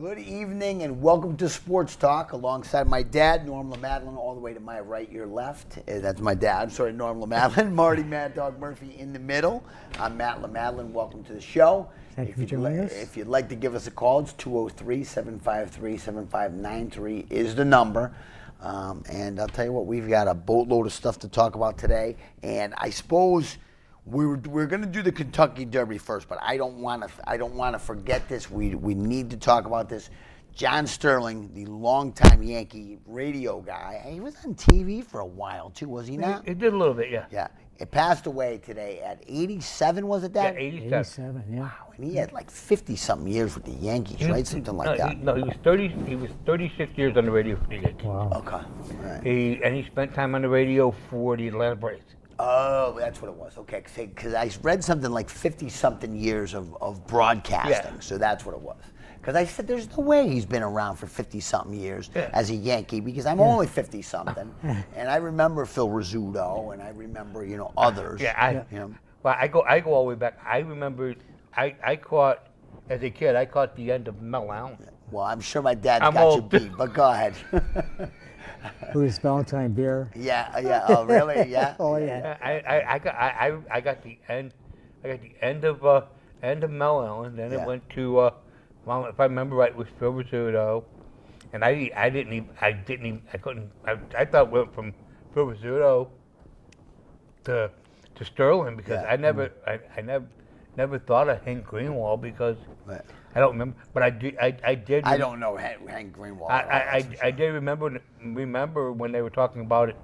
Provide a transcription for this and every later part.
Good evening and welcome to Sports Talk alongside my dad, Norm LaMadeline, all the way to my right, your left. That's my dad. I'm sorry, Norm LaMadeline. Marty Mad Dog Murphy in the middle. I'm Matt LaMadeline. Welcome to the show. Thank you for joining us. If you'd like to give us a call, it's 203-753-7593 is the number. And I'll tell you what, we've got a boatload of stuff to talk about today. And I suppose we're going to do the Kentucky Derby first, but I don't want to forget this. We need to talk about this. John Sterling, the longtime Yankee radio guy, he was on TV for a while too, was he not? He did a little bit, yeah. Yeah. It passed away today at 87, was it, Dad? Yeah, 87. 87, yeah. Wow, and he had like 50-something years with the Yankees, right? Something like that. He was 36 years on the radio for the Yankees. Wow. Okay. All right. He spent time on the radio for the Atlanta Braves. Oh, that's what it was. Okay, because I read something like 50-something years of broadcasting, Yeah. so that's what it was. Because I said, there's no way he's been around for 50-something years as a Yankee, because I'm only 50-something, and I remember Phil Rizzuto, and I remember, others. Well, I go all the way back. I remember, I caught, as a kid, I caught the end of Mel Allen. Well, I'm sure my dad I'm got old. you beat, but go ahead. Who's Valentine Beer? Yeah. Oh, really? Yeah. Oh, yeah. I got the end of Mel Allen. Then Yeah. it went to, well, if I remember right, it was Phil Rizzuto, and I thought it went from Phil Rizzuto to Sterling because Yeah. I never thought of Hank Greenwald because Right. I don't remember, but I did. I don't know Hank Greenwald. I did remember when they were talking about it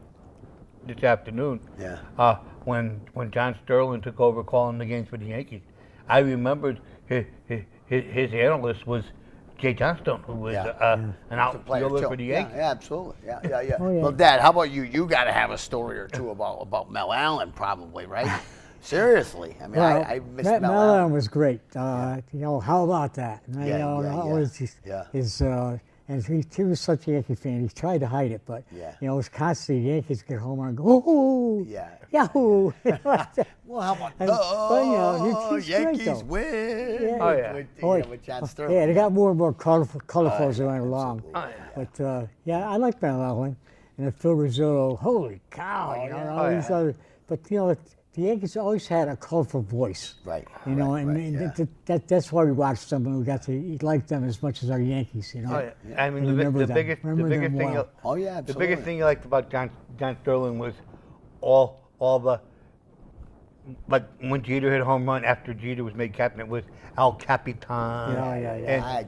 this afternoon. Yeah. When John Sterling took over calling the games for the Yankees, I remembered his analyst was Jay Johnstone, who was an outfielder for the Yankees. Yeah, absolutely. Yeah. Oh, yeah. Well, Dad, how about you? You got to have a story or two about Mel Allen, probably, right? Seriously. I mean, Well, I missed Matt Mel Allen Allen. was great. How about that? And he was such a Yankee fan. He tried to hide it, but it was constantly the Yankees get home and go, oh, Yeah. Yahoo! Well, how about And- but, he's great, Yankees though. win? Yeah. Oh, yeah. With John Sterling. Yeah, they got more and more colorful as they went along. absolutely. Oh, But I like Matt Allen and then Phil Rizzuto. Holy cow! All these other. But the Yankees always had a colorful voice. Right. That's why we watched them and we got to like them as much as our Yankees. Oh, yeah. I mean, Remember the them. biggest Remember thing. them well. Oh, yeah, The absolutely. biggest thing you liked about John Sterling was all the, like when Jeter hit a home run after Jeter was made captain, it was El Capitan. Yeah.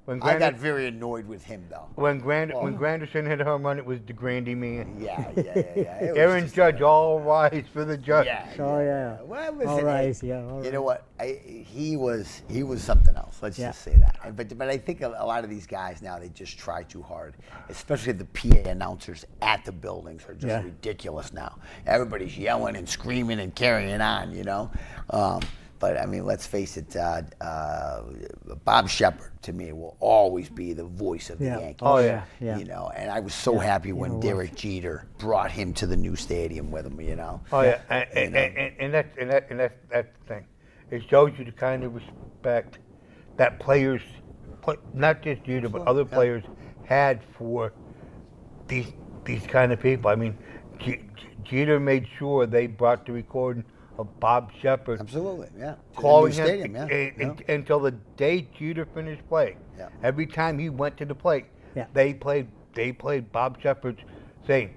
And I got very annoyed with him, though. when Granderson hit a home run, it was the Grandy man. Yeah. It was Aaron just- Judge, all rise for the judge. Oh, yeah. Well, listen, All right, yeah, all You right. know what? He was something else. Let's just say that. But I think a lot of these guys now, they just try too hard. Especially the PA announcers at the buildings are just ridiculous now. Everybody's yelling and screaming and carrying on, But I mean, let's face it. Bob Shepard to me will always be the voice of the Yankees. Oh, yeah. And I was so happy when Derek Jeter brought him to the new stadium with him. Oh yeah, and that's the thing. It shows you the kind of respect that players, not just Jeter, but other players had for these kind of people. I mean, Jeter made sure they brought the recording of Bob Shepard. Absolutely, yeah. Calling To the new stadium, until the day Jeter finished playing. Yeah. Every time he went to the plate, they played Bob Shepard's saying,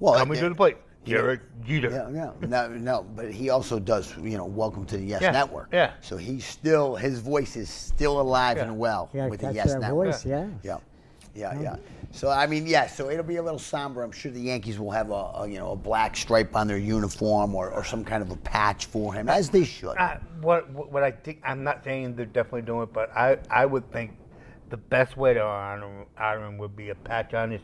coming to the plate, Derek Jeter. No, but he also does, Welcome to the Yes Yeah, Network. yeah. So his voice is still alive and well with the Yes that Network. voice, yeah. Yeah. So I mean, so it'll be a little somber. I'm sure the Yankees will have a black stripe on their uniform or some kind of a patch for him, as they should. What I think, I'm not saying they're definitely doing it, but I would think the best way to honor him would be a patch on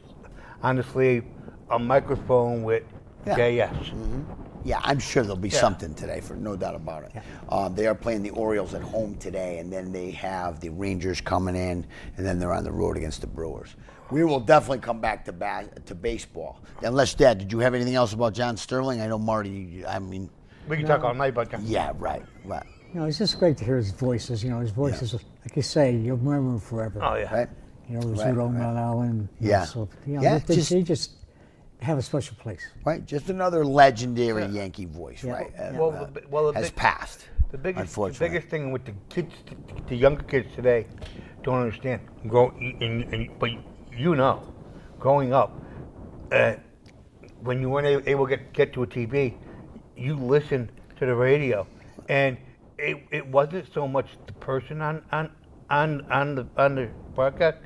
the sleeve, a microphone with JS. Yeah, I'm sure there'll be something today, for no doubt about it. They are playing the Orioles at home today, and then they have the Rangers coming in, and then they're on the road against the Brewers. We will definitely come back to baseball. Unless, Dad, did you have anything else about John Sterling? I know Marty. I mean, We can talk all night about that. yeah, right. it's just great to hear his voices. His voices, like you say, you'll remember him forever. Oh yeah. Right? Rizzuto, Mullen. Yeah. So, Yeah, they just have a special place. Right? Just another legendary Yankee voice, Yeah. right? The has passed. The biggest unfortunately. thing with the kids, the younger kids today, don't understand. But growing up, when you weren't able to get to a TV, you listened to the radio, and it wasn't so much the person on the broadcast,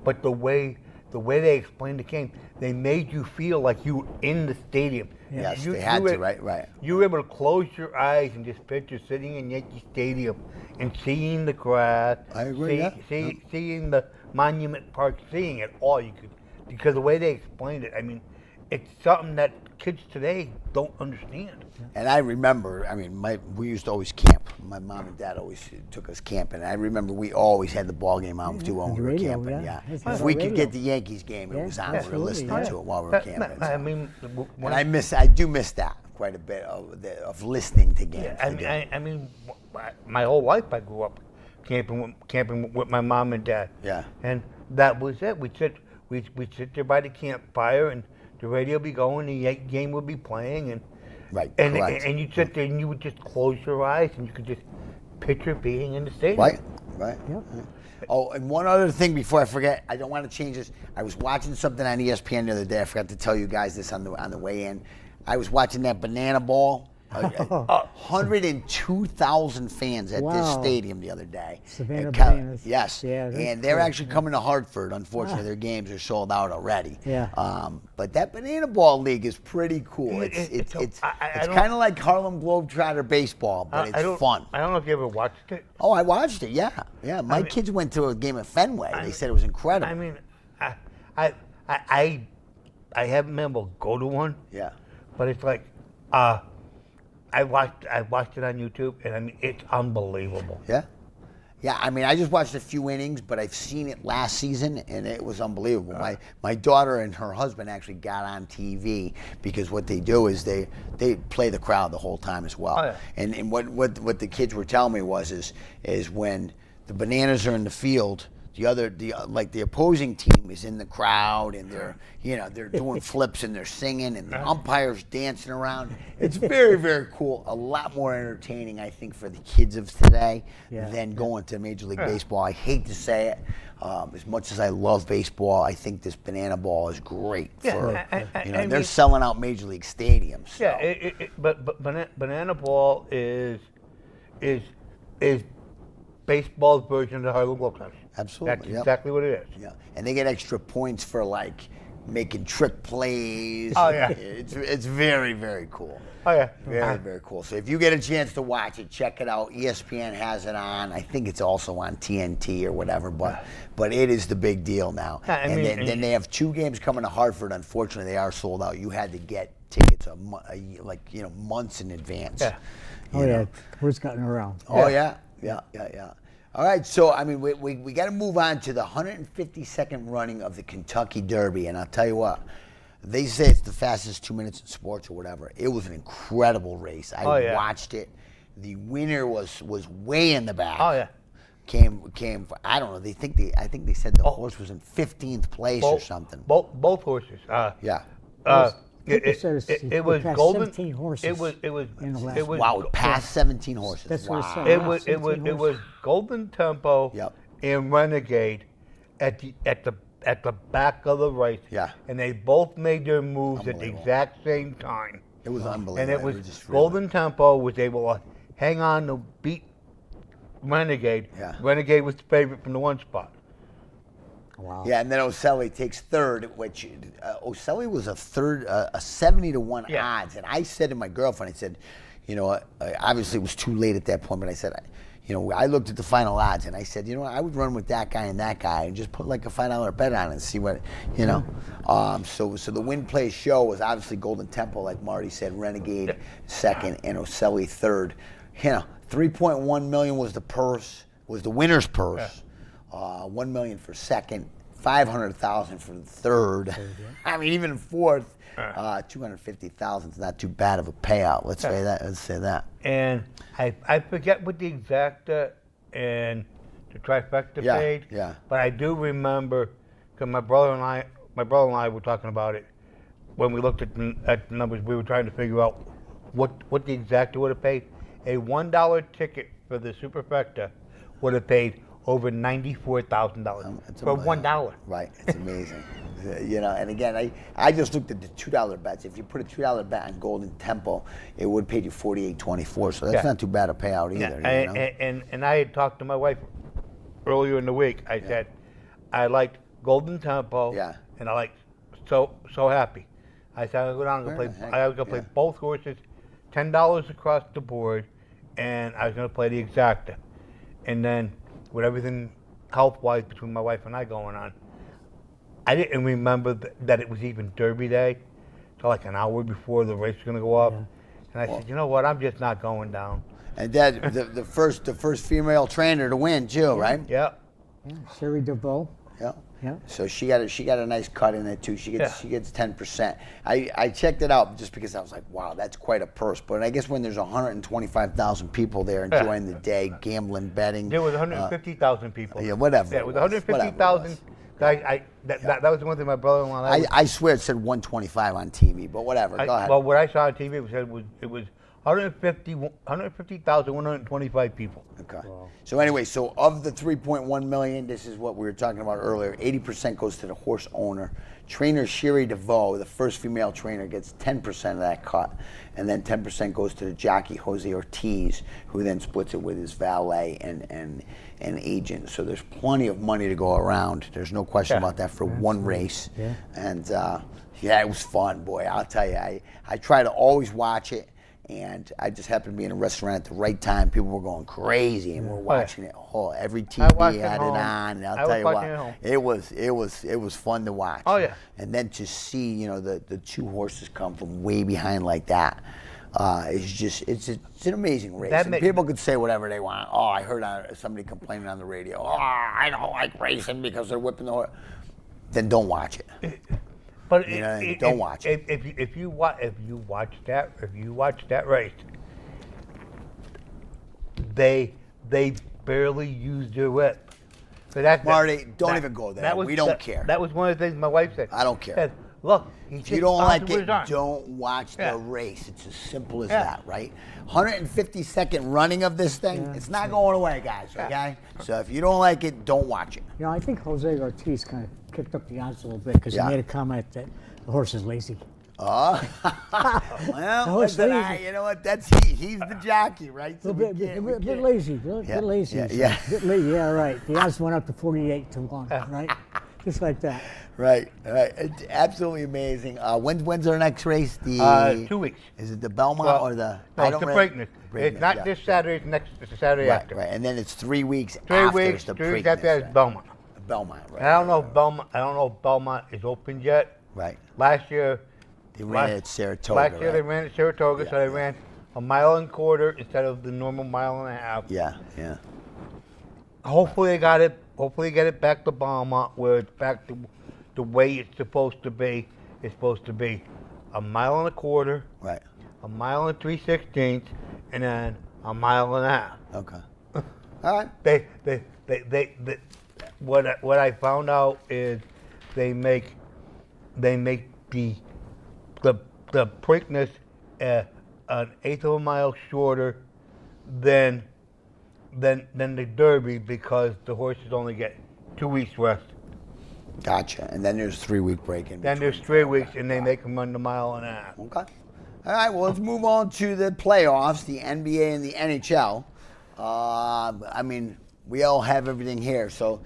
but the way they explained the game. They made you feel like you were in the stadium. Yes, they had to, right. You were able to close your eyes and just picture sitting in Yankee Stadium and seeing the grass. I agree, Seeing the Monument Park, seeing it all. You could, because the way they explained it, I mean, it's something that kids today don't understand. And I remember, we used to always camp. My mom and dad always took us camping. And I remember we always had the ball game on too when we were radio, camping. yeah. It's If on we radio. could get the Yankees game, it was on. We were absolutely, listening yeah. to it while we were camping. I mean, when And I do miss that quite a bit of listening to games. I mean, my whole life I grew up camping with my mom and dad. Yeah. And that was it. We'd sit there by the campfire, and the radio would be going, the game would be playing, and Right, and correct. and you'd sit there and you would just close your eyes and you could just picture being in the stadium. Right. Yep. Oh, and one other thing before I forget, I don't want to change this. I was watching something on ESPN the other day. I forgot to tell you guys this on the way in. I was watching that banana ball. 102,000 fans at this Wow. stadium the other day. Savannah And Bananas. Yes. Yeah, that's and they're cool. actually coming to Hartford. Unfortunately, their games are sold out already. Yeah. But that banana ball league is pretty cool. It's I don't- kind of like Harlem Globetrotter baseball, but it's fun. I don't know if you ever watched it. Oh, I watched it. Yeah. My kids went to a game at Fenway. They said it was incredible. I mean, I haven't been able to go to one. Yeah. But it's like, I watched it on YouTube, and I mean, it's unbelievable. Yeah. Yeah, I just watched a few innings, but I've seen it last season, and it was unbelievable. My daughter and her husband actually got on TV because what they do is they play the crowd the whole time as well. Oh, yeah. And what the kids were telling me is when the Bananas are in the field, the opposing team is in the crowd, and they're doing flips and they're singing, and the umpires dancing around. It's very, very cool. A lot more entertaining, I think, for the kids of today than going to Major League Baseball. I hate to say it. As much as I love baseball, I think this banana ball is great. They're selling out Major League stadiums. So. Yeah, but banana ball is baseball's version of the Harlem Globetrotters. Absolutely. That's yep. exactly what it is. Yeah, and they get extra points for making trick plays. Oh, yeah. It's very, very cool. Oh yeah, Very, very cool. So if you get a chance to watch it, check it out. ESPN has it on. I think it's also on TNT or whatever, but it is the big deal now. Then they have 2 games coming to Hartford. Unfortunately, they are sold out. You had to get tickets months in advance. Yeah. Oh, yeah. Word's gotten around. Oh, yeah. All right, so we got to move on to the 152nd running of the Kentucky Derby, and I'll tell you what, they say it's the fastest 2 minutes in sports or whatever. It was an incredible race. I watched it. The winner was way in the back. Oh yeah. Came. I don't know. I think they said the horse was in 15th place or something. Both horses. Yeah. People said It was passed golden. 17 horses It was. in the last It was. Wow, past 17 horses. That's wow. what it said. It Wow, was. 17 It was Golden Tempo. Yep. And Renegade, at the back of the race. Yeah. And they both made their moves at the Unbelievable. exact same time. It was unbelievable. And it We was just Golden Tempo was able to hang on to beat Renegade. Yeah. Renegade was the favorite from the 1 spot. Wow. Yeah, and then Oselli takes third, which Oselli was a 70-1 Yeah. odds. And I said to my girlfriend, I said, obviously it was too late at that point, but I said, I looked at the final odds and I said, I would run with that guy and just put like a $5 bet on it and see what, So the win play show was obviously Golden Temple, like Marty said, Renegade second, and Oselli third. 3.1 million was the winner's purse. $1 million for second, $500,000 for the third. I mean, even fourth, $250,000 is not too bad of a payout. Let's say that. Let's say that. And I forget what the exacta and the trifecta paid. Yeah. But I do remember because my brother and I were talking about it when we looked at the numbers. We were trying to figure out what the exacta would have paid. A $1 ticket for the superfecta would have paid over $94,000 for $1. Right. It's amazing. And again, I just looked at the $2 bets. If you put a $2 bet on Golden Temple, it would pay you $48.24. So that's not too bad a payout either. And I had talked to my wife earlier in the week. I said I liked Golden Temple. Yeah. And I liked so happy. I said I was going to play both horses, $10 across the board, and I was going to play the exacta. And then with everything health-wise between my wife and I going on, I didn't remember that it was even Derby Day, so like an hour before the race was going to go up. Yeah. And I said, you know what, I'm just not going down. And that the first female trainer to win too, right? Yeah. Sherry DeVoe. Yeah. Yeah. So she got a nice cut in it too. She gets 10%. I checked it out just because I was like, wow, that's quite a purse. But I guess when there's 125,000 people there enjoying the day, gambling, betting. There was 150,000 people. Yeah, whatever. Yeah, it was 150,000. That was the one thing my brother-in-law. I swear it said 125 on TV, but whatever. Go ahead. Well, what I saw on TV it was 150,125 people. Okay. Wow. So anyway, so of the 3.1 million, this is what we were talking about earlier. 80% goes to the horse owner. Trainer Sherry DeVoe, the first female trainer, gets 10% of that cut, and then 10% goes to the jockey Jose Ortiz, who then splits it with his valet and agent. So there's plenty of money to go around. There's no question about that for one race. Yeah. And it was fun, boy. I'll tell you, I try to always watch it. And I just happened to be in a restaurant at the right time. People were going crazy, and we're watching it. Oh, every TV had it on, and I'll tell you what, it was fun to watch. Oh yeah. And then to see, the two horses come from way behind like that, it's an amazing race. And people could say whatever they want. Oh, I heard somebody complaining on the radio. Oh, I don't like racing because they're whipping the horse. Then don't watch it. But don't watch it. If you watch that race, they barely used their whip. So Marty, don't even go there. We don't care. That was one of the things my wife said. I don't care. Said, look, if you don't like it, don't watch the race. It's as simple as that, right? 152nd running of this thing, it's not going away, guys, okay? So if you don't like it, don't watch it. I think Jose Ortiz kind of kicked up the odds a little bit because he made a comment that the horse is lazy. Oh, well, listen, you know what? He's the jockey, right? So a bit lazy, bit lazy. Yeah. Yeah, right. The odds went up to 48-1, right? Just like that. Right. It's absolutely amazing. When's our next race? 2 weeks. Is it the Belmont or the? No, it's the Preakness. It's not this Saturday. It's the Saturday after. Right, and then it's 3 weeks. 3 weeks. 3 weeks after that is Belmont. Belmont, right? I don't know if Belmont is open yet. Right. Last year. They ran at Saratoga. Last year they ran at Saratoga, so they ran a mile and a quarter instead of the normal mile and a half. Yeah. Hopefully they got it. Hopefully get it back to Belmont where it's back to the way it's supposed to be. It's supposed to be a mile and a quarter. Right. A mile and 3/16, and then a mile and a half. Okay. All right. They what I found out is they make the Preakness an eighth of a mile shorter than the Derby because the horses only get 2 weeks rest. Gotcha. And then there's 3 week break in. Then there's 3 weeks, and they make them run the mile and a half. Okay. All right. Well, let's move on to the playoffs, the NBA and the NHL. We all have everything here. So,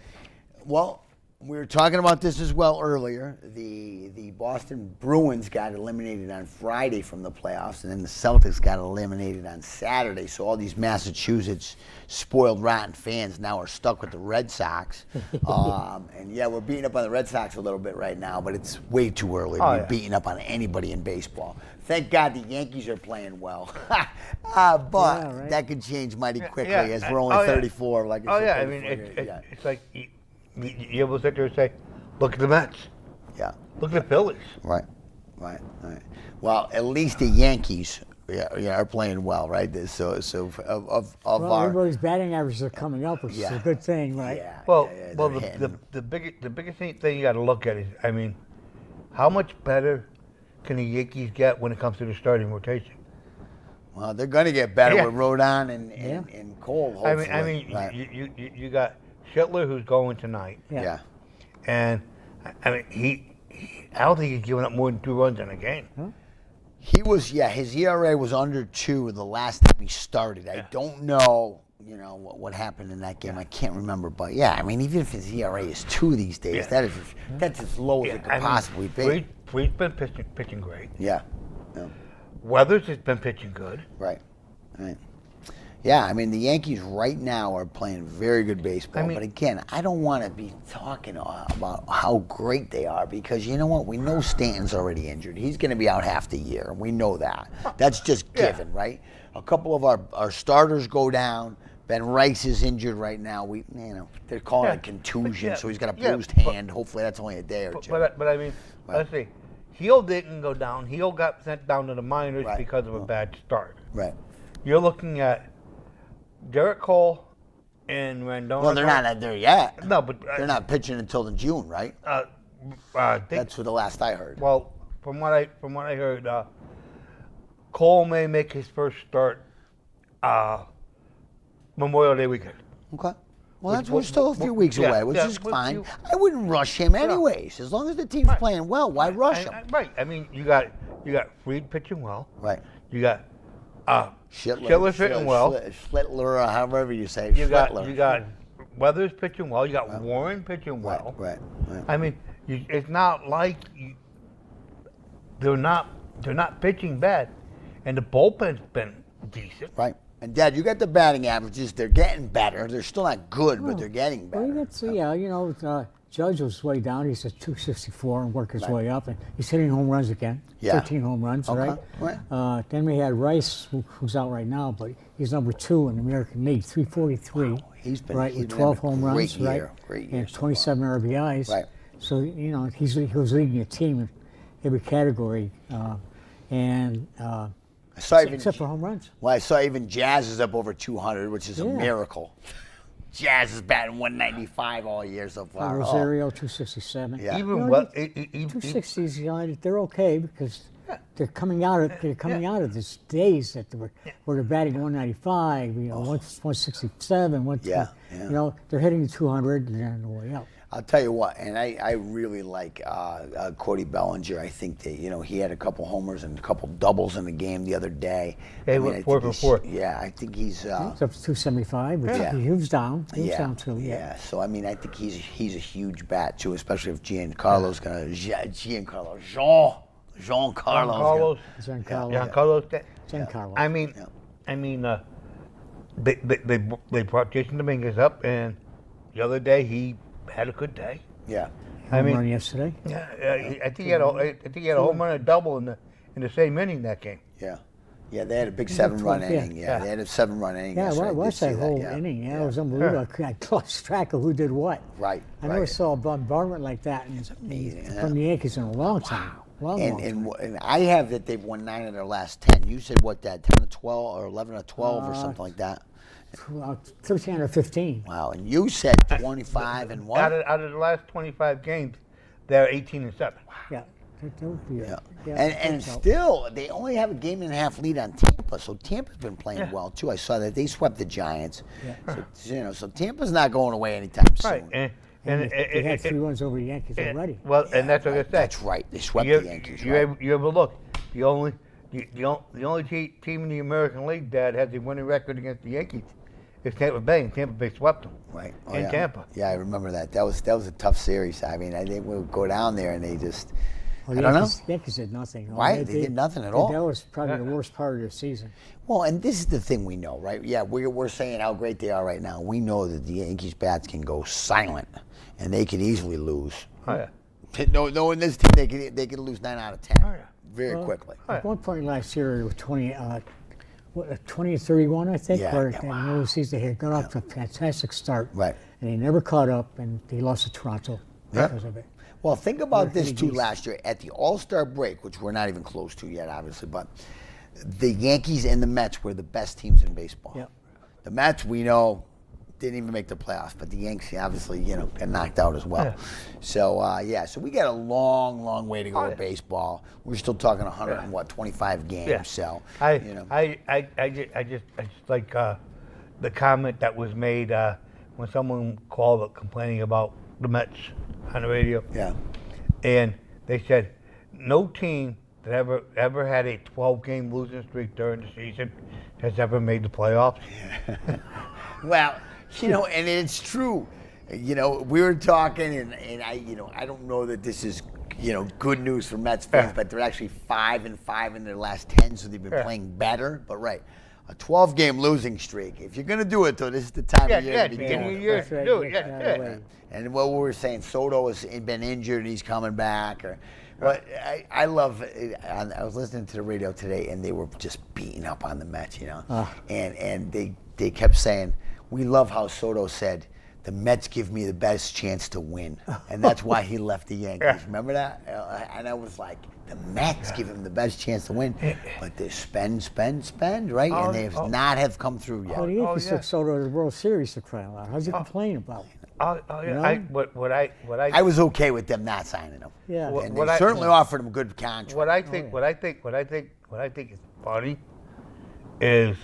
we were talking about this as well earlier. The Boston Bruins got eliminated on Friday from the playoffs, and then the Celtics got eliminated on Saturday. So all these Massachusetts spoiled rotten fans now are stuck with the Red Sox. We're beating up on the Red Sox a little bit right now, but it's way too early to be beating up on anybody in baseball. Thank God the Yankees are playing well. That could change mighty quickly as we're only 34. Like it's like you ever sit there and say, Look at the Mets. Yeah. Look at the Phillies. Right. Well, at least the Yankees are playing well, right? So of Well, our everybody's batting averages are coming up, which is Yeah. a good thing, right? Well, they're hitting. the biggest thing you got to look at is, I mean, how much better can the Yankees get when it comes to the starting rotation? Well, they're going to get better Yeah. with Rodon and Cole. Hopefully. I mean, right. you got Schittler who's going tonight, yeah. and I mean I don't think he's given up more than 2 runs in a game. He was, his ERA was under 2 the last time he started. I don't know, what happened in that game. I can't remember, but I mean, even if his ERA is 2 these days, that's as low as it could possibly be. Freed's been pitching great. Yeah. Weathers has been pitching good. Right. Yeah, I mean, the Yankees right now are playing very good baseball. But again, I don't want to be talking about how great they are because you know what? We know Stanton's already injured. He's going to be out half the year, and we know that. That's just given, right? A couple of our starters go down. Ben Rice is injured right now. They're calling it a contusion, so he's got a bruised hand. Hopefully, that's only a day or 2. But I mean, let's see. Heel didn't go down. Heel got sent down to the minors because of a bad start. Right. You're looking at Derek Cole and Rendon. Well, they're not there yet. No, but they're not pitching until in June, right? That's what the last I heard. Well, from what I heard, Cole may make his first start Memorial Day weekend. Okay. Well, we're still a few weeks away, which is fine. I wouldn't rush him anyways. As long as the team's playing well, why rush him? Right. I mean, you got Fried pitching well. Right. You got Schlittler pitching well. Schlittler, or however you say. You got Weathers pitching well. You got Warren pitching well. Right. I mean, it's not like they're not pitching bad, and the bullpen's been decent. Right. And Dad, you got the batting averages. They're getting better. They're still not good, but they're getting better. Well, Judge was way down. He's at 264 and worked his way up, and he's hitting home runs again. Yeah. 13 home runs, Okay. right? Then we had Rice, who's out right now, but he's number 2 in the American League, 343. Wow. He's been with 12 home runs, year. right? Great year. And 27 RBIs. Right. So he was leading a team in every category, except for home runs. Well, I saw even Jazz is up over 200, which is a miracle. Jazz is batting 195 all year so far. Rosario, 267. Yeah. Even 260s, they're okay because they're coming out of these days where they're batting 195, 167, they're hitting 200 and they're on the way up. I'll tell you what, and I really like Cody Bellinger. I think that he had a couple homers and a couple doubles in the game the other day. He went 4 for 4. Yeah, I think he's up to 275, which he was down. He was down too. Yeah. So I mean, I think he's a huge bat too, especially if Giancarlo's gonna Giancarlo. I mean, they brought Jason Dominguez up, and the other day he had a good day. Yeah. Home run yesterday. Yeah, I think he had a home run and a double in the same inning that game. Yeah. Yeah, they had a big 7-run inning. Yeah, they had a 7-run inning. Yeah, yesterday. watch that whole inning. Yeah, it was unbelievable. I lost track of who did what. Right. I never saw a bombardment like that from the Yankees in a long time. And I have that they've won 9 of their last 10. You said what, that 10 or 12 or 11 or 12 or something like that? 13 or 15. Wow, and you said 25 and 1? Out of the last 25 games, they're 18 and 7. Yeah. And still, they only have a game and a half lead on Tampa, so Tampa's been playing well too. I saw that they swept the Giants. Yeah. So Tampa's not going away anytime soon. Right. And they had 3 runs over the Yankees already. Well, and that's what I said. That's right. They swept the Yankees. You ever look? The only team in the American League that has a winning record against the Yankees is Tampa Bay, and Tampa Bay swept them. Right. In Tampa. Yeah, I remember that. That was a tough series. I mean, I think we'll go down there and they just. Well, I don't know. Yankees did nothing. Right? They did nothing at all. That was probably the worst part of their season. Well, and this is the thing we know, right? Yeah, we're saying how great they are right now. We know that the Yankees bats can go silent, and they could easily lose. Oh yeah. No, in this team they could lose 9 out of 10 very quickly. At one point last year, it was 20 and 31, I think. Yeah, where in the middle of the season, they had got off to a fantastic start. Right. And they never caught up, and they lost to Toronto because of it. Well, think about this Hurricane too. East. Last year at the All-Star break, which we're not even close to yet, obviously, but the Yankees and the Mets were the best teams in baseball. Yep. The Mets, we know, didn't even make the playoffs, but the Yankees obviously, got knocked out as well. Yeah. So, so we got a long, long way to go with baseball. We're still talking 25 games. Yeah. So, I just like the comment that was made when someone called up complaining about the Mets on the radio. Yeah. And they said no team that ever had a 12-game losing streak during the season has ever made the playoffs. Well, and it's true. We were talking, and I don't know that this is, good news for Mets fans, but they're actually 5-5 in their last 10, so they've been playing better. But a 12-game losing streak. If you're gonna do it, though, this is the time of year to be beginning doing of it. year That's to right, do it. that's Yeah, right yeah. away. And what we were saying, Soto has been injured and he's coming back. But I love it. I was listening to the radio today, and they were just beating up on the Mets, and they kept saying, we love how Soto said, the Mets give me the best chance to win. And that's why he left the Yankees. Remember that? And I was like, the Mets give him the best chance to win. But they spend, right? And they have not have come through yet. Well, the Yankees yeah. took Soto to the World Series to cry out loud. How's he complaining about it? Yeah. know? I was okay with them not signing him. Yeah. And they certainly offered him a good contract. What I think is funny is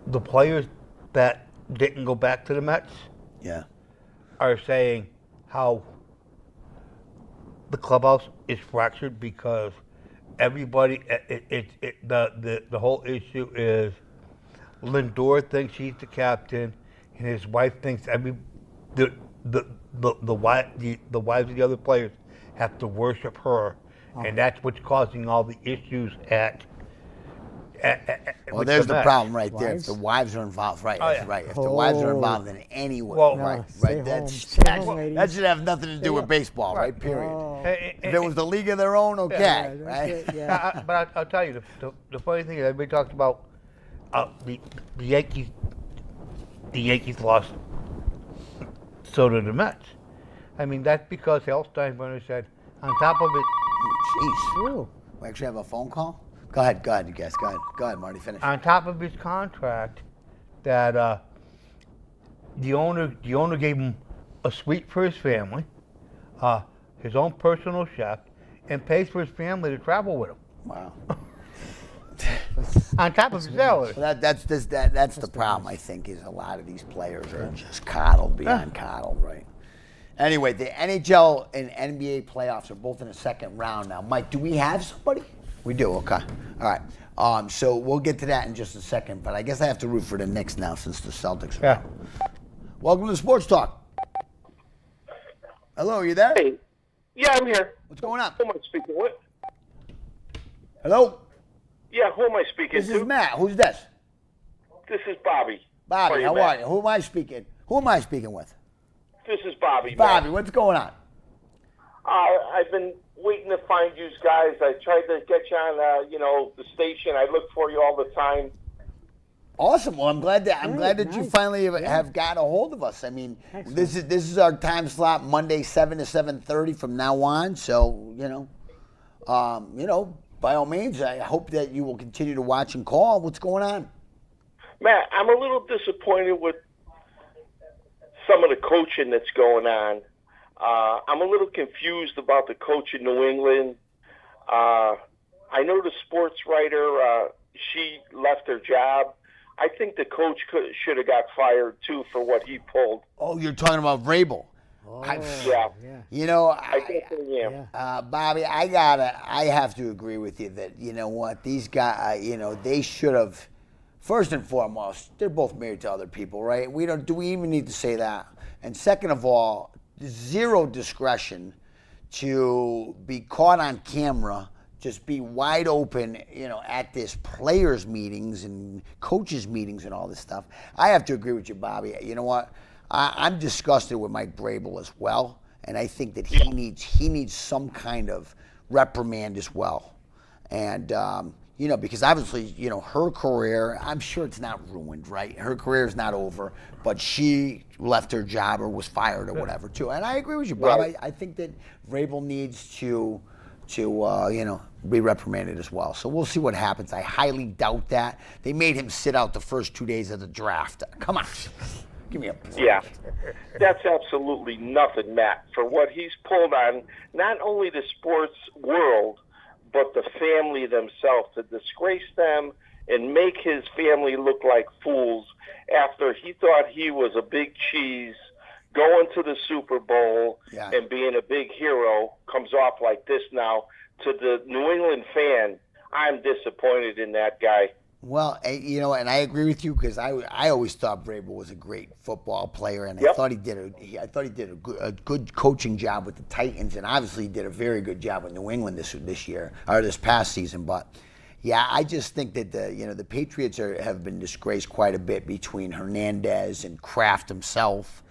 the players that didn't go back to the Mets Yeah. are saying how the clubhouse is fractured because everybody. The whole issue is Lindor thinks he's the captain, and his wife thinks the wives of the other players have to worship her, and that's what's causing all the issues at. Well, with there's the Mets. problem right there. If Wives? the wives are involved, right? Oh, That's yeah. right. If the wives are Oh. involved in any way, Well, right, No, stay right. home. That Stay home, ladies. should have nothing to do with baseball, right? Right. Period. Oh. If it was the league of their own, okay, Yeah, that's right? it, yeah. But I'll tell you, the funny thing is everybody talks about the Yankees. The Yankees lost, so did the Mets. I mean, that's because Hal Steinbrenner said, on top of it, Jeez. Ooh. We actually have a phone call? Go ahead, you guys. Go ahead, Marty, finish. on top of his contract, that the owner gave him a suite for his family, his own personal chef, and pays for his family to travel with him. Wow. On top of his salary. Well, that's the problem, I think, is a lot of these players are just coddled beyond coddled, right? Anyway, the NHL and NBA playoffs are both in the second round now. Mike, do we have somebody? We do, okay. All right. So we'll get to that in just a second, but I guess I have to root for the Knicks now since the Celtics are Yeah. out. Welcome to Sports Talk. Hello, are you there? Hey, yeah, I'm here. What's going on? Who am I speaking with? Hello? Yeah, who am I speaking This to? is Matt. Who's this? This is Bobby. Bobby, how Matt? are you? Who am I speaking? Who am I speaking with? This is Bobby. Bobby, Matt. what's going on? I've been waiting to find you guys. I tried to get you on, the station. I look for you all the time. Awesome. Well, I'm glad that you nice. finally have got a hold of us. I mean, this is our time slot, Monday 7 to 7:30 from now on. So by all means, I hope that you will continue to watch and call. What's going on? Matt, I'm a little disappointed with some of the coaching that's going on. I'm a little confused about the coach in New England. I know the sports writer, she left her job. I think the coach should have got fired, too, for what he pulled. Oh, you're talking about Vrabel. Yeah. Yeah. I definitely am. Yeah. Bobby, I have to agree with you that, you know what, these guys, they should have, first and foremost, they're both married to other people, right? Do we even need to say that? And second of all, zero discretion to be caught on camera, just be wide open, at this players' meetings and coaches' meetings and all this stuff. I have to agree with you, Bobby. You know what? I'm disgusted with Mike Vrabel as well, and I think that he needs some kind of reprimand as well. And because obviously, her career, I'm sure it's not ruined, right? Her career is not over, but she left her job or was fired or whatever, too. And I agree with you, Bob. Right. I think that Vrabel needs to be reprimanded as well. So we'll see what happens. I highly doubt that. They made him sit out the first 2 days of the draft. Come on. Give me a break. Yeah, that's absolutely nothing, Matt, for what he's pulled on not only the sports world, but the family themselves, to disgrace them and make his family look like fools after he thought he was a big cheese going to the Super Bowl and being a big hero, comes off like this now. To the New England fan, I'm disappointed in that guy. Well, and I agree with you because I always thought Vrabel was a great football player, and I thought he did a good coaching job with the Titans, and obviously he did a very good job with New England this past season. But yeah, I just think that the Patriots have been disgraced quite a bit between Hernandez and Kraft himself,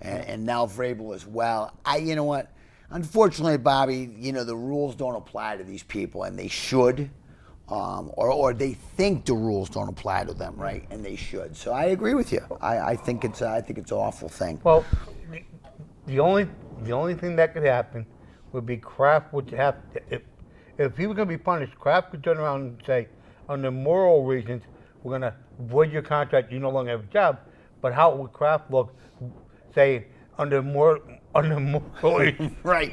and now Vrabel as well. You know what? Unfortunately, Bobby, the rules don't apply to these people, and they should. Or they think the rules don't apply to them, right? And they should. So I agree with you. I think it's an awful thing. Well, the only thing that could happen would be Kraft would have if he was going to be punished, Kraft could turn around and say, under moral reasons, we're going to void your contract. You no longer have a job. But how would Kraft look? Say under moral reasons. Right.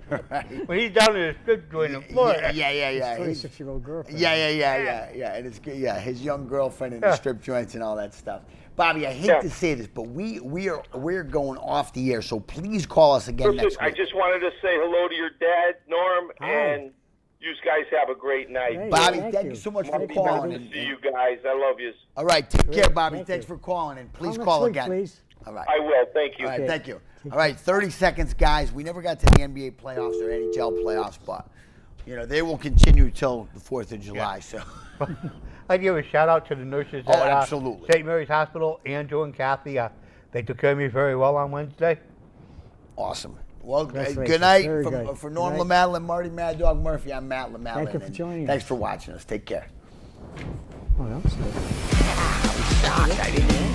Right. When he's down in the strip joint in Florida. Yeah. 26-year-old girlfriend. Yeah. And it's his young girlfriend in the strip joints and all that stuff. Bobby, I hate to say this, but we're going off the air, so please call us again next week. I just wanted to say hello to your dad, Norm, and you guys have a great night. Hey, Bobby, thank you so much for calling. Nice to see you guys. I love you. All right, take care, Bobby. Thank Thanks you. for calling, and please Call call next week, again. please. All right. I will. Thank you. All right, thank you. All right, 30 seconds, guys. We never got to the NBA playoffs or NHL playoffs, but they will continue till the 4th of July. So, I'd give a shout out to the nurses Oh, at absolutely. St. Mary's Hospital, Andrew and Kathy. They took care of me very well on Wednesday. awesome. Well, That's good racist. night Very for good. Norm Good night. LaMadeline, Marty Mad Dog Murphy. I'm Matt LaMadeline. Thank you for and joining us. Thanks for watching us. Take care. Oh, that was good. I didn't.